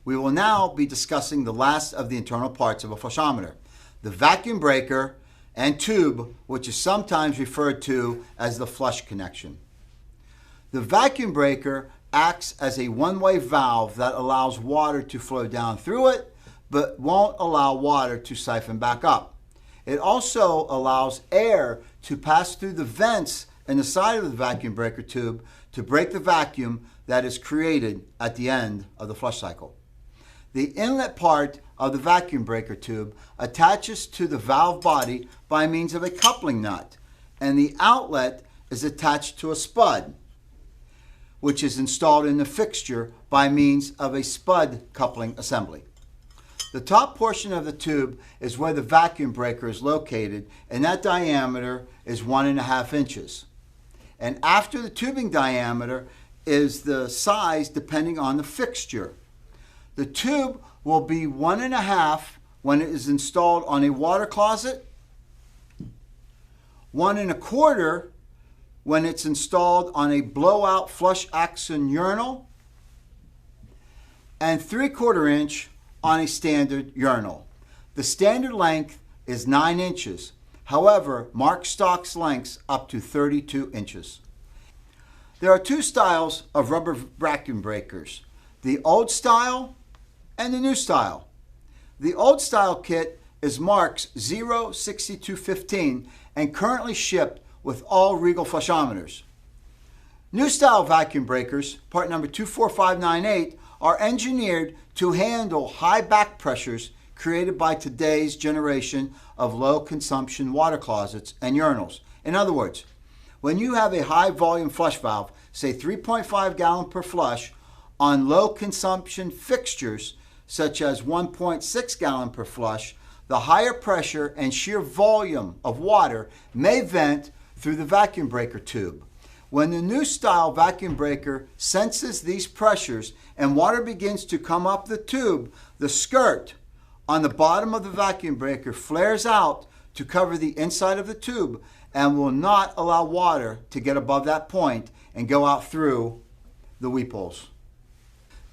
We will now be discussing the last of the internal parts of a flushometer, the vacuum breaker and tube, which is sometimes referred to as the flush connection. The vacuum breaker acts as a one-way valve that allows water to flow down through it, but won't allow water to siphon back up. It also allows air to pass through the vents in the side of the vacuum breaker tube to break the vacuum that is created at the end of the flush cycle. The inlet part of the vacuum breaker tube attaches to the valve body by means of a coupling nut, and the outlet is attached to a spud, which is installed in the fixture by means of a spud coupling assembly. The top portion of the tube is where the vacuum breaker is located, and that diameter is 1.5 inches. And after the tubing diameter is the size depending on the fixture. The tube will be 1.5 when it is installed on a water closet, 1.25 when it's installed on a blowout flush action urinal, and 3/4 inch on a standard urinal. The standard length is 9 inches. However, Mark stocks lengths up to 32 inches. There are two styles of rubber vacuum breakers, the old style and the new style. The old style kit is Mark's 06215 and currently shipped with all Regal flushometers. New style vacuum breakers, part number 24598, are engineered to handle high back pressures created by today's generation of low consumption water closets and urinals. In other words, when you have a high volume flush valve, say 3.5 gallon per flush, on low consumption fixtures such as 1.6 gallon per flush, the higher pressure and sheer volume of water may vent through the vacuum breaker tube. When the new style vacuum breaker senses these pressures and water begins to come up the tube, the skirt on the bottom of the vacuum breaker flares out to cover the inside of the tube and will not allow water to get above that point and go out through the weep holes.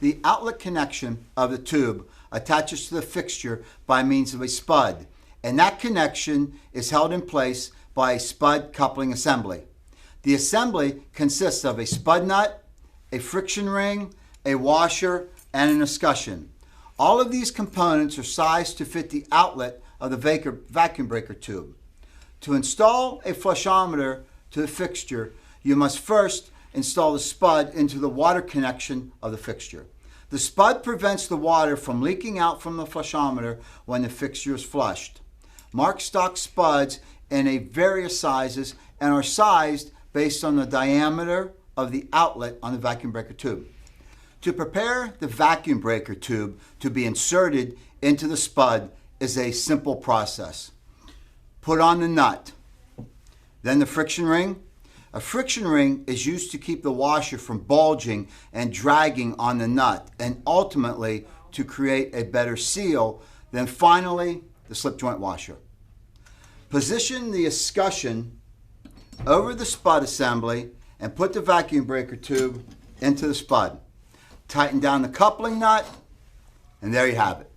The outlet connection of the tube attaches to the fixture by means of a spud, and that connection is held in place by a spud coupling assembly. The assembly consists of a spud nut, a friction ring, a washer, and an escutcheon. All of these components are sized to fit the outlet of the vacuum breaker tube. To install a flushometer to the fixture, you must first install the spud into the water connection of the fixture. The spud prevents the water from leaking out from the flushometer when the fixture is flushed. Mark stock spuds in various sizes and are sized based on the diameter of the outlet on the vacuum breaker tube. To prepare the vacuum breaker tube to be inserted into the spud is a simple process. Put on the nut, then the friction ring. A friction ring is used to keep the washer from bulging and dragging on the nut, and ultimately to create a better seal. Then finally, the slip joint washer. Position the escutcheon over the spud assembly and put the vacuum breaker tube into the spud. Tighten down the coupling nut, and there you have it.